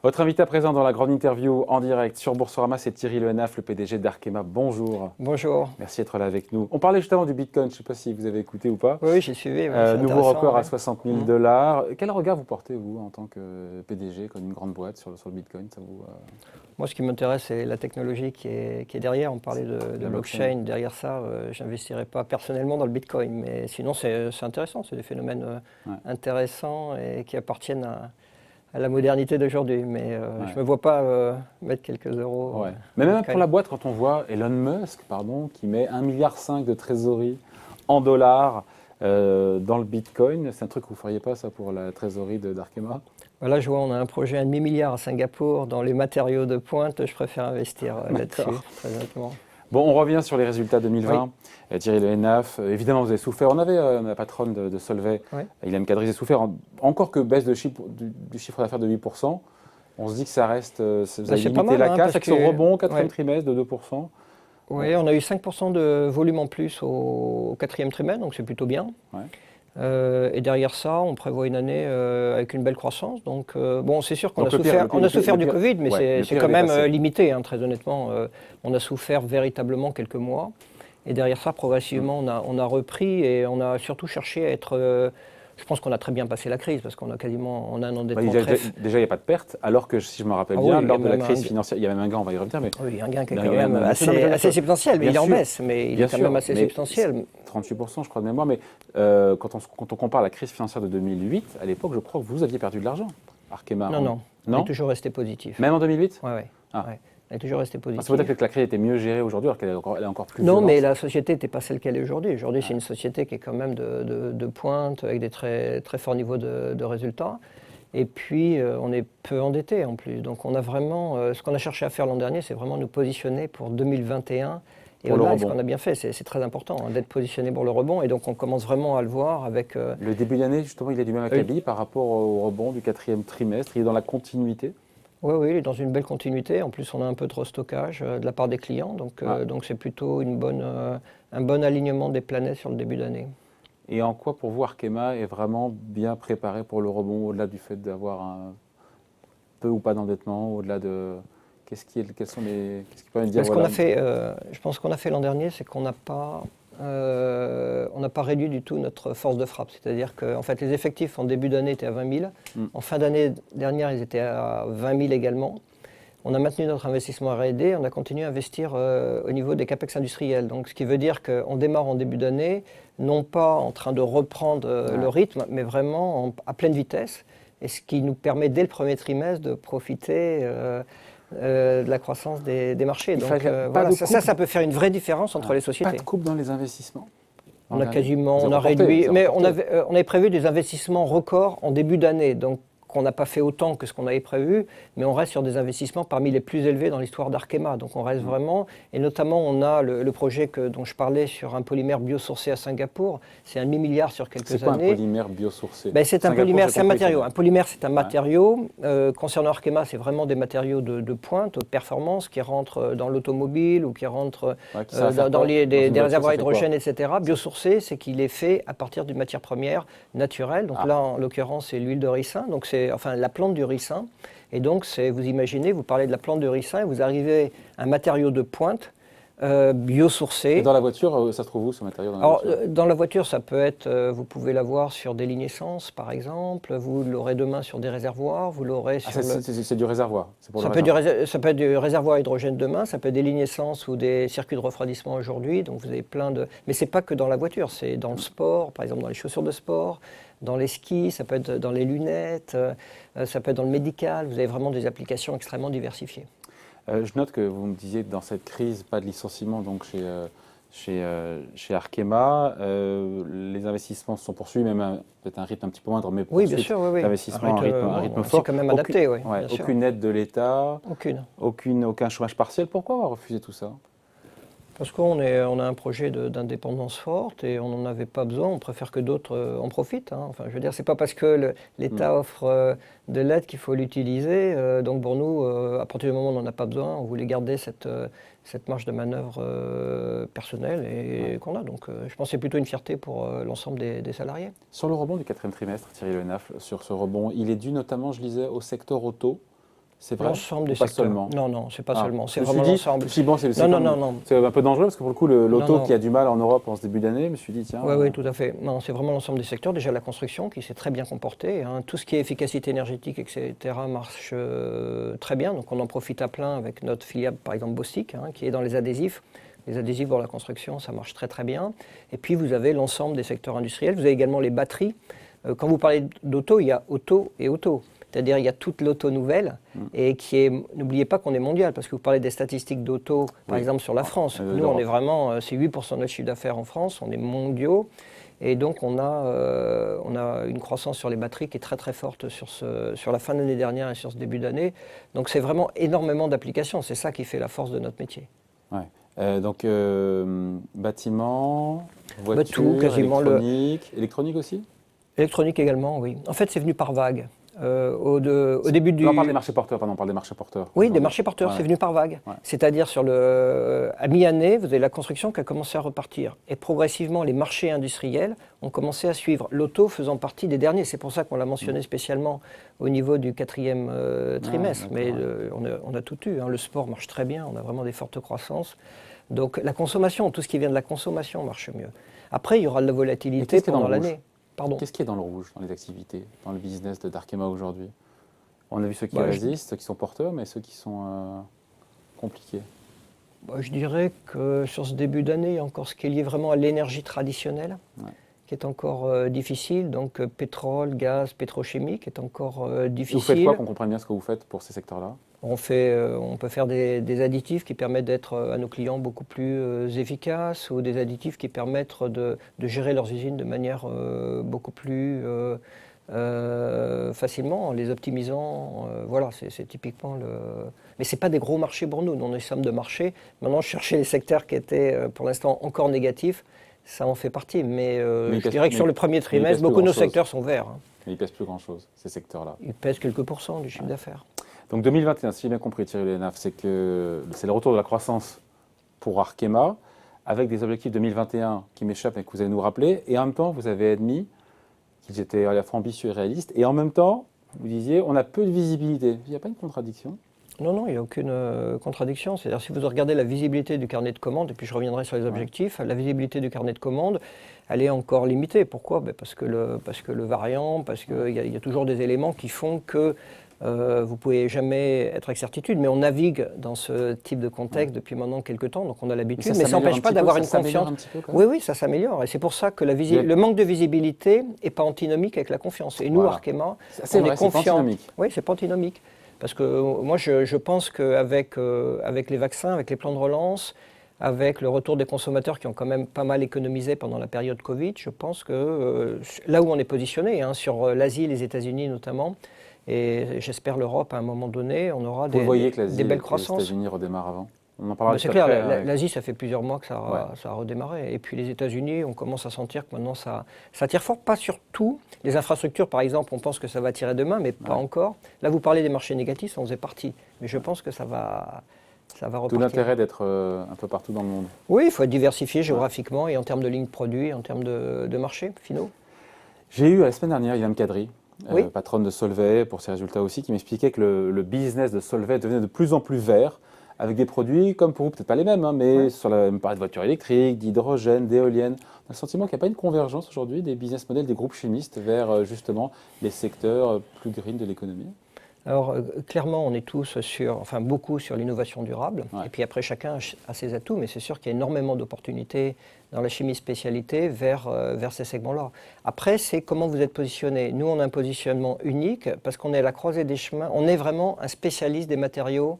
Votre invité à présent dans la grande interview en direct sur Boursorama, c'est Thierry Le Hénaff, le PDG d'Arkema. Bonjour. Bonjour. Merci d'être là avec nous. On parlait justement du Bitcoin, je ne sais pas si vous avez écouté ou pas. Oui, j'ai suivi. Nouveau record à 60 000 $. Quel regard vous portez, vous, en tant que PDG, comme une grande boîte, sur le Bitcoin Moi, ce qui m'intéresse, c'est la technologie qui est derrière. On parlait de blockchain. Derrière ça, je n'investirai pas personnellement dans le Bitcoin. Mais sinon, c'est intéressant. C'est des phénomènes intéressants et qui appartiennent à la modernité d'aujourd'hui. Mais je ne me vois pas mettre quelques euros. Mais même pour la boîte, quand on voit Elon Musk, qui met 1,5 milliard de trésorerie en dollars dans le Bitcoin, c'est un truc que vous ne feriez pas, ça, pour la trésorerie d'Arkema? Là, je vois, on a un projet à 1,5 milliard à Singapour dans les matériaux de pointe. Je préfère investir là-dessus, très honnêtement. Bon, on revient sur les résultats 2020. Oui. Thierry Le Hénaff, évidemment, vous avez souffert. On avait la patronne de Solvay, Ilham Kadri, vous avez souffert. Encore que baisse du chiffre d'affaires de 8%, on se dit que ça reste. Vous avez limité la casse avec ce rebond au quatrième trimestre de 2%. Oui, on a eu 5% de volume en plus au quatrième trimestre, donc c'est plutôt bien. Ouais. Et derrière ça, on prévoit une année avec une belle croissance. Donc, bon, c'est sûr qu'on a souffert du Covid, mais c'est quand même limité, hein, très honnêtement. On a souffert véritablement quelques mois. Et derrière ça, progressivement, on a repris et on a surtout cherché à être... je pense qu'on a très bien passé la crise parce qu'on a quasiment un endettement déjà, il n'y a pas de perte, alors que si je me rappelle bien, lors de la crise financière, il y a même un gain, on va y revenir. Mais oui, un gain qui est quand même assez substantiel, mais il est en baisse, mais il est quand même assez substantiel. 38%, je crois de mémoire, mais quand on compare la crise financière de 2008, à l'époque, je crois que vous aviez perdu de l'argent, Arkema. Non, on est toujours resté positif. Même en 2008? Oui. Elle est toujours restée positive. Ça veut dire que la crise était mieux gérée aujourd'hui, alors qu'elle est encore plus Non, violente. mais la société n'était pas celle qu'elle est aujourd'hui. Aujourd'hui, c'est une société qui est quand même de pointe, avec des très, très forts niveaux de résultats. Et puis, on est peu endetté en plus. Donc, on a vraiment... ce qu'on a cherché à faire l'an dernier, c'est vraiment nous positionner pour 2021. Et au-delà, ce qu'on a bien fait, c'est très important, d'être positionné pour le rebond. Et donc, on commence vraiment à le voir avec... Le début d'année, justement, il est du même acabit par rapport au rebond du quatrième trimestre. Il est dans la continuité. Oui, il est dans une belle continuité. En plus, on a un peu trop de stockage de la part des clients. Donc c'est plutôt un bon alignement des planètes sur le début d'année. Et en quoi, pour vous, Arkema est vraiment bien préparé pour le rebond, au-delà du fait d'avoir un peu ou pas d'endettement, au-delà de... Qu'est-ce qui peut dire Je pense qu'on a fait l'an dernier, c'est qu'on n'a pas... on n'a pas réduit du tout notre force de frappe. C'est-à-dire que en fait, les effectifs en début d'année étaient à 20 000. En fin d'année dernière, ils étaient à 20 000 également. On a maintenu notre investissement R&D. On a continué à investir au niveau des capex industriels. Donc, ce qui veut dire qu'on démarre en début d'année, non pas en train de reprendre le rythme, mais vraiment à pleine vitesse. Et ce qui nous permet, dès le premier trimestre, de profiter... de la croissance des marchés. Donc voilà, ça peut faire une vraie différence entre les sociétés. Pas de coupe dans les investissements? On a réduit, mais on avait prévu des investissements records en début d'année, donc qu'on n'a pas fait autant que ce qu'on avait prévu, mais on reste sur des investissements parmi les plus élevés dans l'histoire d'Arkema. Donc on reste vraiment, et notamment on a le projet dont je parlais sur un polymère biosourcé à Singapour. C'est 1,5 milliard sur quelques années. C'est quoi un polymère biosourcé? C'est un polymère, c'est un matériau. Un polymère, c'est un matériau. Concernant Arkema, c'est vraiment des matériaux de pointe, haute performance, qui rentrent dans l'automobile ou qui rentrent dans des réservoirs à hydrogène, etc. Biosourcé, c'est qu'il est fait à partir d'une matière première naturelle. Donc là, en l'occurrence, c'est l'huile de ricin. Donc la plante du ricin. Et donc, vous imaginez, vous parlez de la plante de ricin et vous arrivez à un matériau de pointe biosourcé. Et dans la voiture, ça se trouve où ce matériau dans la voiture, ça peut être, vous pouvez l'avoir sur des lignes essence, par exemple. Vous l'aurez demain sur des réservoirs. Vous l'aurez sur c'est du réservoir. Ça peut être du réservoir à hydrogène demain. Ça peut être des lignes essence ou des circuits de refroidissement aujourd'hui. Donc, vous avez plein de... Mais c'est pas que dans la voiture. C'est dans le sport, par exemple dans les chaussures de sport, dans les skis, ça peut être dans les lunettes, ça peut être dans le médical. Vous avez vraiment des applications extrêmement diversifiées. Je note que vous me disiez que dans cette crise, pas de licenciement donc chez Arkema. Les investissements se sont poursuivis, même peut-être un rythme un petit peu moindre, mais oui, bien sûr, l'investissement un rythme fort. C'est quand même adapté, oui. Aucune aide de l'État, aucun chômage partiel. Pourquoi avoir refusé tout ça? Parce qu'on a un projet d'indépendance forte et on n'en avait pas besoin. On préfère que d'autres en profitent. Enfin, je veux dire, c'est pas parce que l'État offre de l'aide qu'il faut l'utiliser. Donc pour nous, à partir du moment où on n'en a pas besoin, on voulait garder cette marge de manœuvre personnelle et qu'on a. Donc je pense que c'est plutôt une fierté pour l'ensemble des salariés. Sur le rebond du quatrième trimestre, Thierry Le Hénaff, sur ce rebond, il est dû notamment, je lisais, au secteur auto. C'est vrai. L'ensemble des pas secteurs. Seulement. Non, c'est pas seulement. C'est Je me vraiment suis dit, l'ensemble. bon, c'est un peu dangereux parce que pour le coup, l'auto qui a du mal en Europe en ce début d'année, je me suis dit, tiens. Oui, tout à fait. Non, c'est vraiment l'ensemble des secteurs. Déjà la construction qui s'est très bien comportée. Hein. Tout ce qui est efficacité énergétique, etc., marche très bien. Donc on en profite à plein avec notre filiale, par exemple Bostik, hein, qui est dans les adhésifs. Les adhésifs dans la construction, ça marche très très bien. Et puis vous avez l'ensemble des secteurs industriels. Vous avez également les batteries. Quand vous parlez d'auto, il y a auto et auto. C'est-à-dire il y a toute l'auto nouvelle et qui est, n'oubliez pas qu'on est mondial parce que vous parlez des statistiques d'auto, par exemple sur la France. Nous, on est vraiment, c'est 8% de notre chiffre d'affaires en France, on est mondiaux et donc on a une croissance sur les batteries qui est très très forte sur la fin de l'année dernière et sur ce début d'année. Donc c'est vraiment énormément d'applications, c'est ça qui fait la force de notre métier. Ouais. Donc bâtiment, voiture, tout, quasiment électronique aussi. Électronique également, oui. En fait, c'est venu par vague. Au début du... On parle des marchés porteurs, pardon, on parle des marchés porteurs. Oui, des marchés porteurs, c'est venu par vague. Ouais. C'est-à-dire à mi-année, vous avez la construction qui a commencé à repartir. Et progressivement, les marchés industriels ont commencé à suivre. L'auto faisant partie des derniers. C'est pour ça qu'on l'a mentionné spécialement au niveau du 4e trimestre. Mais on a tout eu. Hein. Le sport marche très bien, on a vraiment des fortes croissances. Donc la consommation, tout ce qui vient de la consommation marche mieux. Après, il y aura de la volatilité pendant l'année. Qu'est-ce qui est dans le rouge, dans les activités, dans le business d'Arkema aujourd'hui? On a vu ceux qui résistent, ceux qui sont porteurs, mais ceux qui sont compliqués. Je dirais que sur ce début d'année, il y a encore ce qui est lié vraiment à l'énergie traditionnelle, qui est encore difficile. Donc pétrole, gaz, pétrochimique est encore difficile. Et vous faites quoi, qu'on comprenne bien ce que vous faites pour ces secteurs-là? On peut faire des additifs qui permettent d'être à nos clients beaucoup plus efficaces ou des additifs qui permettent de gérer leurs usines de manière beaucoup plus facilement en les optimisant. Voilà, c'est typiquement le... Mais ce n'est pas des gros marchés pour nous. Nous, on est somme de marché. Maintenant, je cherchais les secteurs qui étaient pour l'instant encore négatifs. Ça en fait partie. Mais je dirais que sur le premier trimestre, beaucoup de nos secteurs sont verts. Hein. Mais ils ne pèsent plus grand-chose, ces secteurs-là. Ils pèsent quelques pourcents du chiffre d'affaires. Donc 2021, si j'ai bien compris Thierry Le Hénaff, c'est le retour de la croissance pour Arkema, avec des objectifs 2021 qui m'échappent et que vous allez nous rappeler, et en même temps vous avez admis qu'ils étaient à la fois ambitieux et réalistes, et en même temps vous disiez on a peu de visibilité. Il n'y a pas une contradiction? Non, il n'y a aucune contradiction. C'est-à-dire si vous regardez la visibilité du carnet de commandes, et puis je reviendrai sur les objectifs, la visibilité du carnet de commandes, elle est encore limitée. Pourquoi? Parce que le variant, parce qu'il y a toujours des éléments qui font que vous ne pouvez jamais être avec certitude, mais on navigue dans ce type de contexte depuis maintenant quelques temps, donc on a l'habitude, mais ça n'empêche pas d'avoir une confiance. Oui, ça s'améliore, et c'est pour ça que le manque de visibilité n'est pas antinomique avec la confiance. Et nous, Arkema, on est confiants. Oui, c'est pas antinomique. Parce que moi, je pense qu'avec les vaccins, avec les plans de relance, avec le retour des consommateurs qui ont quand même pas mal économisé pendant la période Covid, je pense que là où on est positionné, hein, sur l'Asie, les États-Unis notamment, et j'espère l'Europe, à un moment donné, on aura des belles croissances. Les États-Unis redémarrent avant. On en parlera. C'est clair, l'Asie, ça fait plusieurs mois que ça a redémarré. Et puis les États-Unis, on commence à sentir que maintenant ça tire fort, pas sur tout. Les infrastructures, par exemple, on pense que ça va tirer demain, mais pas encore. Là, vous parlez des marchés négatifs, ça en faisait partie. Mais je pense que ça va repartir. Tout l'intérêt d'être un peu partout dans le monde. Oui, il faut être diversifié géographiquement et en termes de lignes de produits, en termes de marchés finaux. J'ai eu la semaine dernière Ilham Kadri, patronne de Solvay, pour ses résultats aussi, qui m'expliquait que le business de Solvay devenait de plus en plus vert, avec des produits comme pour vous, peut-être pas les mêmes, hein, mais sur on parlait de voitures électriques, d'hydrogène, d'éoliennes. On a le sentiment qu'il n'y a pas une convergence aujourd'hui des business models des groupes chimistes vers justement les secteurs plus green de l'économie. Alors clairement, on est tous beaucoup sur l'innovation durable. Et puis après, chacun a ses atouts, mais c'est sûr qu'il y a énormément d'opportunités dans la chimie spécialité vers ces segments-là. Après, c'est comment vous êtes positionné. Nous, on a un positionnement unique parce qu'on est à la croisée des chemins. On est vraiment un spécialiste des matériaux.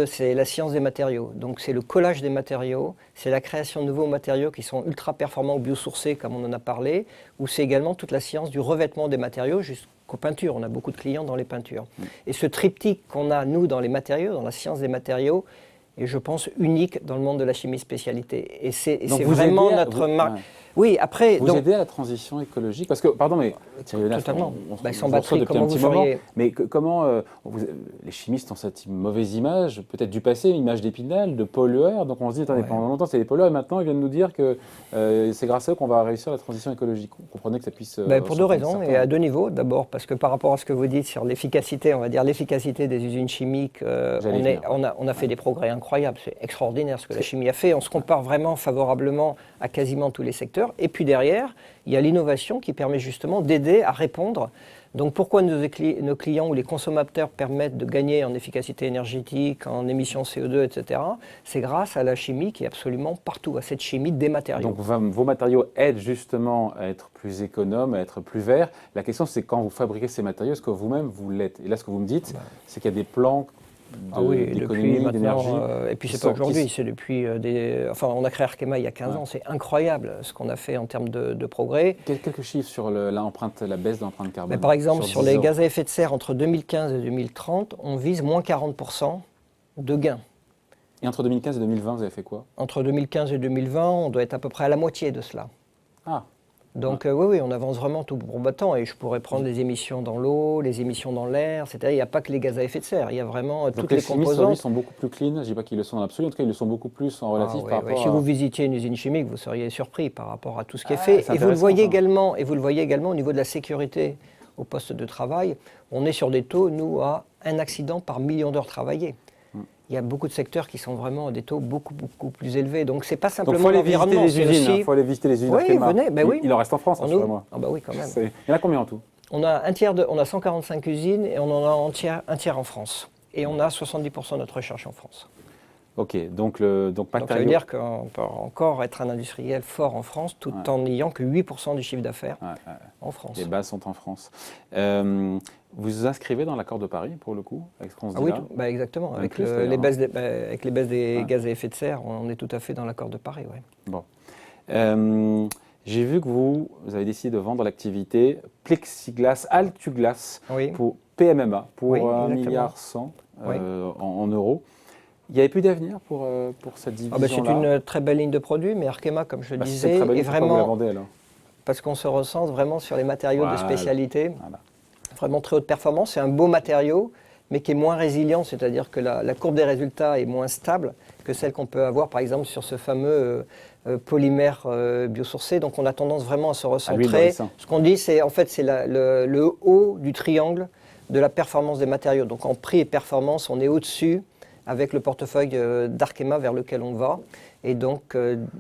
C'est la science des matériaux. Donc c'est le collage des matériaux, c'est la création de nouveaux matériaux qui sont ultra performants ou biosourcés, comme on en a parlé, ou c'est également toute la science du revêtement des matériaux jusqu'aux peintures. On a beaucoup de clients dans les peintures. Et ce triptyque qu'on a, nous, dans les matériaux, dans la science des matériaux, est, je pense, unique dans le monde de la chimie spécialité. Et c'est vraiment notre marque. Oui, après... Vous aidez à la transition écologique? Parce que, pardon, mais Thierry Le Naf, totalement. Sans vous batterie, reçoit depuis comment un vous petit moment. feriez? Mais comment les chimistes ont cette mauvaise image, peut-être du passé, une image d'Épinal, de pollueur. Donc on se dit, attendez, pendant longtemps c'est des pollueurs, et maintenant ils viennent nous dire que c'est grâce à eux qu'on va réussir la transition écologique. Vous comprenez que ça puisse... Pour deux raisons, et à deux niveaux. D'abord, parce que par rapport à ce que vous dites sur l'efficacité, on va dire l'efficacité des usines chimiques, on a fait des progrès incroyables. C'est extraordinaire ce que la chimie a fait. On se compare vraiment favorablement à quasiment tous les secteurs. Et puis derrière, il y a l'innovation qui permet justement d'aider à répondre. Donc pourquoi nos clients ou les consommateurs permettent de gagner en efficacité énergétique, en émissions CO2, etc. C'est grâce à la chimie qui est absolument partout, à cette chimie des matériaux. Donc vos matériaux aident justement à être plus économes, à être plus verts. La question c'est quand vous fabriquez ces matériaux, est-ce que vous-même vous l'êtes? Et là ce que vous me dites, c'est qu'il y a des plans d'économie, d'énergie. Et puis c'est pas aujourd'hui, c'est depuis on a créé Arkema il y a 15 ans, c'est incroyable ce qu'on a fait en termes de progrès. Quelques chiffres sur la baisse de l'empreinte carbone. Mais par exemple, sur les gaz à effet de serre, entre 2015 et 2030, on vise moins 40% de gains. Et entre 2015 et 2020, vous avez fait quoi? Entre 2015 et 2020, on doit être à peu près à la moitié de cela. Ah. Donc oui, on avance vraiment tout pour battant. Et je pourrais prendre les émissions dans l'eau, les émissions dans l'air. C'est-à-dire, il n'y a pas que les gaz à effet de serre. Il y a vraiment toutes les composantes. Les sont beaucoup plus clean. Je ne dis pas qu'ils le sont en absolu. En tout cas, ils le sont beaucoup plus en relatif par rapport Si vous visitiez une usine chimique, vous seriez surpris par rapport à tout ce qui est fait. Et vous le voyez également. Et vous le voyez également au niveau de la sécurité au poste de travail. On est sur des taux, nous, à un accident par million d'heures travaillées. Il y a beaucoup de secteurs qui sont vraiment à des taux beaucoup plus élevés. Donc, ce n'est pas simplement l'environnement. Il faut aller visiter les usines. Oui, venez. Il en reste en France, moi. Ah bah oui, quand même. Il y en a combien en tout? On a 145 usines et on en a un tiers en France. Et on a 70% de notre recherche en France. Ok, donc ça veut dire qu'on peut encore être un industriel fort en France tout en n'ayant que 8% du chiffre d'affaires en France. Les bases sont en France. Vous vous inscrivez dans l'accord de Paris, pour le coup, avec ce qu'on se dit là? Oui, exactement. Avec les baisses des gaz à effet de serre, on est tout à fait dans l'accord de Paris. Ouais. Bon. J'ai vu que vous avez décidé de vendre l'activité Plexiglas, Altuglas, pour PMMA, pour 1,1 milliard en euros. Il n'y avait plus d'avenir pour cette division-là? C'est une très belle ligne de produits, mais Arkema, comme je le disais, est vraiment... Vous la vendez, alors? Parce qu'on se recentre vraiment sur les matériaux de spécialité, vraiment très haute performance. C'est un beau matériau, mais qui est moins résilient, c'est-à-dire que la courbe des résultats est moins stable que celle qu'on peut avoir, par exemple, sur ce fameux polymère biosourcé. Donc on a tendance vraiment à se recentrer. Ce qu'on dit, c'est le haut du triangle de la performance des matériaux. Donc en prix et performance, on est au-dessus avec le portefeuille d'Arkema vers lequel on va. Et donc,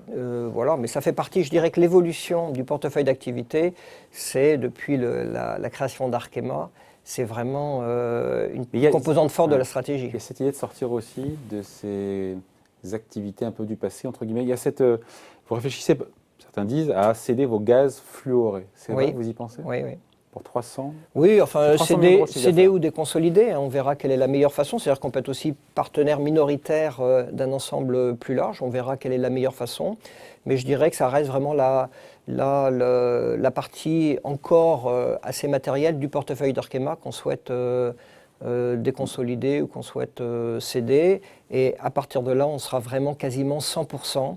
voilà, mais ça fait partie, je dirais que l'évolution du portefeuille d'activité, c'est depuis la création d'Arkema, c'est vraiment une composante forte de la stratégie. Il y a cette idée de sortir aussi de ces activités un peu du passé, entre guillemets. Il y a vous réfléchissez, certains disent, à céder vos gaz fluorés. C'est vrai que vous y pensez? Oui. Pour 300? Oui, enfin, céder ou déconsolider, on verra quelle est la meilleure façon. C'est-à-dire qu'on peut être aussi partenaire minoritaire d'un ensemble plus large, on verra quelle est la meilleure façon. Mais je dirais que ça reste vraiment la partie encore assez matérielle du portefeuille d'Arkema qu'on souhaite déconsolider ou qu'on souhaite céder. Et à partir de là, on sera vraiment quasiment 100%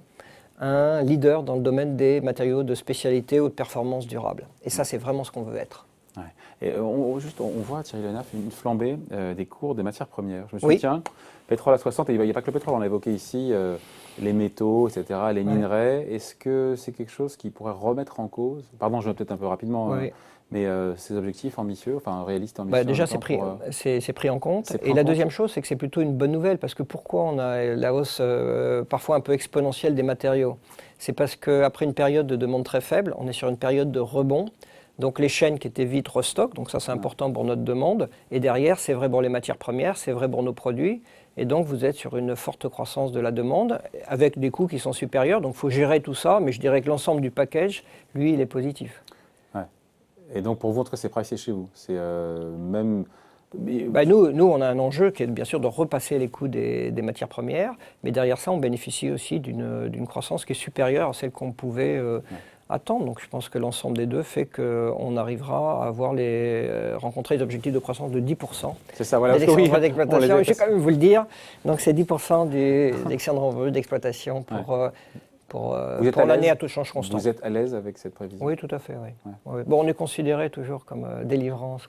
un leader dans le domaine des matériaux de spécialité haute performance durable. Et ça, c'est vraiment ce qu'on veut être. Ouais. Et on voit, Thierry Le Naf, une flambée des cours des matières premières. Je me suis dit, tiens, pétrole à 60, et il n'y a pas que le pétrole, on a évoqué ici les métaux, etc., les minerais. Est-ce que c'est quelque chose qui pourrait remettre en cause, pardon, je vais peut-être un peu rapidement, mais ces objectifs ambitieux, enfin réalistes, ambitieux? Déjà, c'est pris en compte. Et la deuxième chose, c'est que c'est plutôt une bonne nouvelle, parce que pourquoi on a la hausse parfois un peu exponentielle des matériaux? C'est parce qu'après une période de demande très faible, on est sur une période de rebond. Donc les chaînes qui étaient vides restockent, donc ça c'est important pour notre demande. Et derrière, c'est vrai pour les matières premières, c'est vrai pour nos produits. Et donc vous êtes sur une forte croissance de la demande, avec des coûts qui sont supérieurs. Donc il faut gérer tout ça, mais je dirais que l'ensemble du package, lui, il est positif. Et donc pour vous, en tout cas, c'est pricé chez vous. C'est même... Nous, on a un enjeu qui est bien sûr de repasser les coûts des matières premières, mais derrière ça, on bénéficie aussi d'une croissance qui est supérieure à celle qu'on pouvait attendre. Donc je pense que l'ensemble des deux fait qu'on arrivera à rencontrer des objectifs de croissance de 10%. C'est ça, voilà. D'excédent d'exploitation, je vais quand même vous le dire. Donc c'est 10% des excédents d'exploitation pour Vous êtes l'année à tout change constant. Vous êtes à l'aise avec cette prévision? Oui, tout à fait. Oui. Ouais. Oui. Bon, on est considéré toujours comme délivrant, ce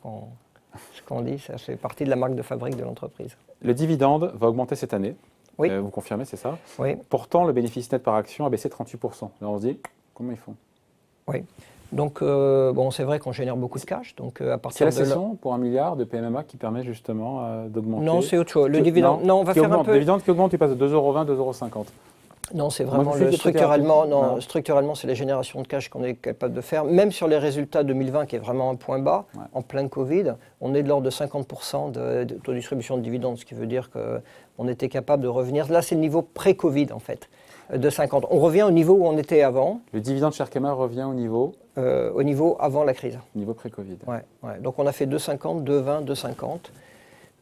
qu'on dit, ça fait partie de la marque de fabrique de l'entreprise. Le dividende va augmenter cette année. Oui. Vous confirmez, c'est ça? Oui. Pourtant, le bénéfice net par action a baissé de 38%. Là, on se dit, comment ils font? Oui. Donc, bon, c'est vrai qu'on génère beaucoup de cash. Donc, à C'est partir la de cession pour 1 milliard de PMMA qui permet justement d'augmenter? Non, c'est autre chose. Le dividende, non, on va qui faire augmente. un peu. Le dividende qui augmente, tu passes de 2,20 €, 2,50 €. Non, c'est Comment vraiment vous faites des structurellement. trucs à Non, structurellement, c'est la génération de cash qu'on est capable de faire. Même sur les résultats 2020, qui est vraiment un point bas, en plein Covid, on est de l'ordre de 50% de taux de distribution de dividendes, ce qui veut dire qu'on était capable de revenir. Là, c'est le niveau pré-Covid, en fait, de 50. On revient au niveau où on était avant. Le dividende chez Arkema revient au niveau Avant la crise. Niveau pré-Covid. Ouais. Donc on a fait 2,50, 2,20, 2,50.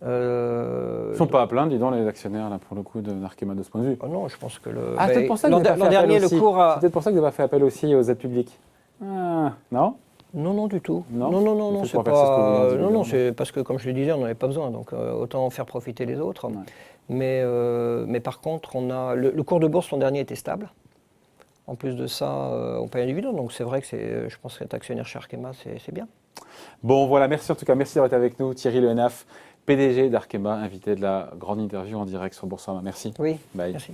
Ils ne sont pas à plaindre, dis donc, les actionnaires, là, pour le coup, d'Arkema de ce point de vue. Oh non, je pense que C'est peut-être pour ça que l'an vous n'avez pas fait dernier, appel le aussi. cours a... C'est peut-être pour ça que vous n'avez pas fait appel aussi aux aides publiques. Ah, non? Non, du tout. Non, Non, c'est c'est pour verser ce que vous pas... voulez en Non, dividende. c'est parce que, comme je le disais, on n'en avait pas besoin, donc autant faire profiter les autres. Ouais. Mais par contre, on a... le cours de bourse l'an dernier était stable. En plus de ça, on paye un dividende, donc c'est vrai que je pense qu'être actionnaire chez Arkema, c'est bien. Bon, voilà, merci en tout cas. Merci d'avoir été avec nous. Thierry Le Hénaff, PDG d'Arkema, invité de la grande interview en direct sur Boursorama. Merci. Oui, Bye. merci.